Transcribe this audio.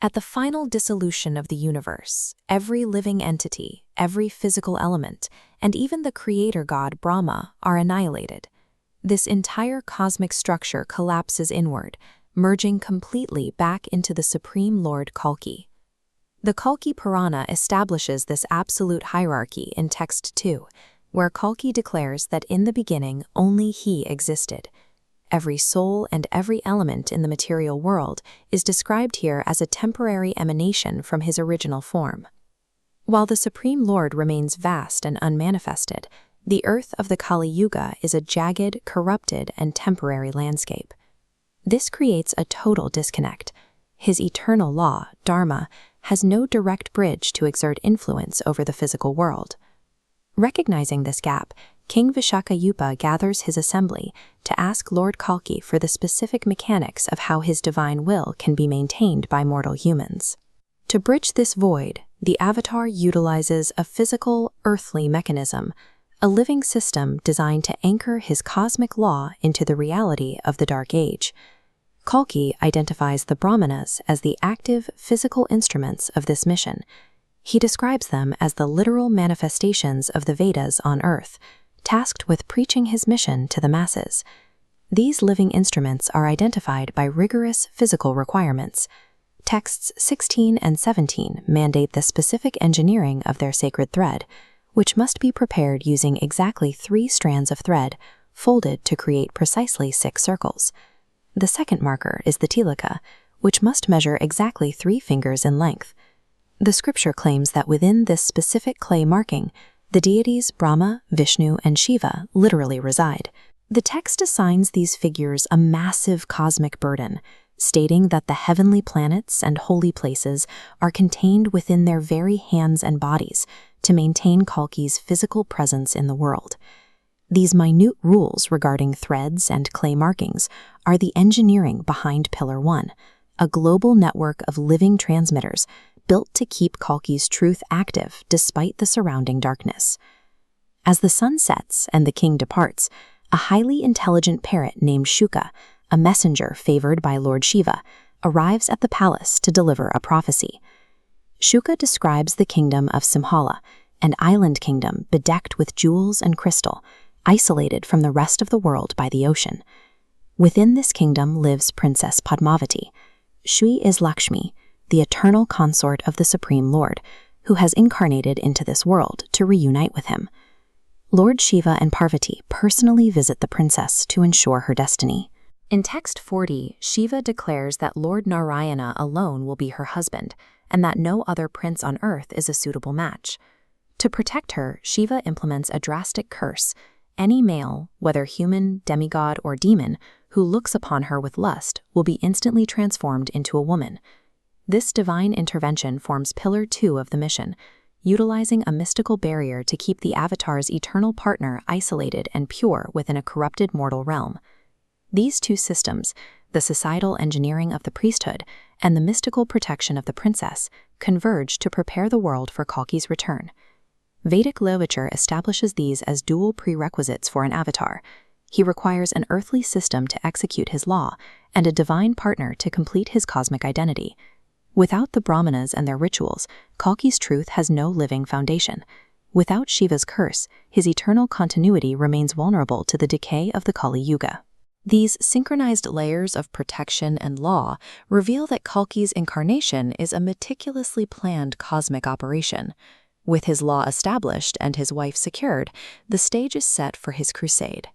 At the final dissolution of the universe, every living entity, every physical element, and even the creator god Brahma are annihilated. This entire cosmic structure collapses inward, merging completely back into the Supreme Lord Kalki. The Kalki Purana establishes this absolute hierarchy in Text 2, where Kalki declares that in the beginning only he existed. Every soul and every element in the material world is described here as a temporary emanation from his original form. While the Supreme Lord remains vast and unmanifested, the earth of the Kali Yuga is a jagged, corrupted, and temporary landscape. This creates a total disconnect. His eternal law, Dharma, has no direct bridge to exert influence over the physical world. Recognizing this gap, King Vishakayupa gathers his assembly to ask Lord Kalki for the specific mechanics of how his divine will can be maintained by mortal humans. To bridge this void, the Avatar utilizes a physical, earthly mechanism, a living system designed to anchor his cosmic law into the reality of the Dark Age. Kalki identifies the Brahmanas as the active, physical instruments of this mission. He describes them as the literal manifestations of the Vedas on Earth, tasked with preaching his mission to the masses. These living instruments are identified by rigorous physical requirements. Texts 16 and 17 mandate the specific engineering of their sacred thread, which must be prepared using exactly 3 strands of thread, folded to create precisely 6 circles. The second marker is the tilaka, which must measure exactly 3 fingers in length. The scripture claims that within this specific clay marking, the deities Brahma, Vishnu, and Shiva literally reside. The text assigns these figures a massive cosmic burden, stating that the heavenly planets and holy places are contained within their very hands and bodies to maintain Kalki's physical presence in the world. These minute rules regarding threads and clay markings are the engineering behind Pillar 1, a global network of living transmitters built to keep Kalki's truth active despite the surrounding darkness. As the sun sets and the king departs, a highly intelligent parrot named Shuka, a messenger favored by Lord Shiva, arrives at the palace to deliver a prophecy. Shuka describes the kingdom of Simhala, an island kingdom bedecked with jewels and crystal, isolated from the rest of the world by the ocean. Within this kingdom lives Princess Padmavati. She is Lakshmi, the eternal consort of the Supreme Lord, who has incarnated into this world to reunite with him. Lord Shiva and Parvati personally visit the princess to ensure her destiny. In Text 40, Shiva declares that Lord Narayana alone will be her husband, and that no other prince on earth is a suitable match. To protect her, Shiva implements a drastic curse. Any male, whether human, demigod, or demon, who looks upon her with lust will be instantly transformed into a woman. This divine intervention forms Pillar 2 of the mission, utilizing a mystical barrier to keep the Avatar's eternal partner isolated and pure within a corrupted mortal realm. These 2 systems, the societal engineering of the priesthood and the mystical protection of the princess, converge to prepare the world for Kalki's return. Vedic literature establishes these as dual prerequisites for an Avatar. He requires an earthly system to execute his law and a divine partner to complete his cosmic identity. Without the Brahmanas and their rituals, Kalki's truth has no living foundation. Without Shiva's curse, his eternal continuity remains vulnerable to the decay of the Kali Yuga. These synchronized layers of protection and law reveal that Kalki's incarnation is a meticulously planned cosmic operation. With his law established and his wife secured, the stage is set for his crusade.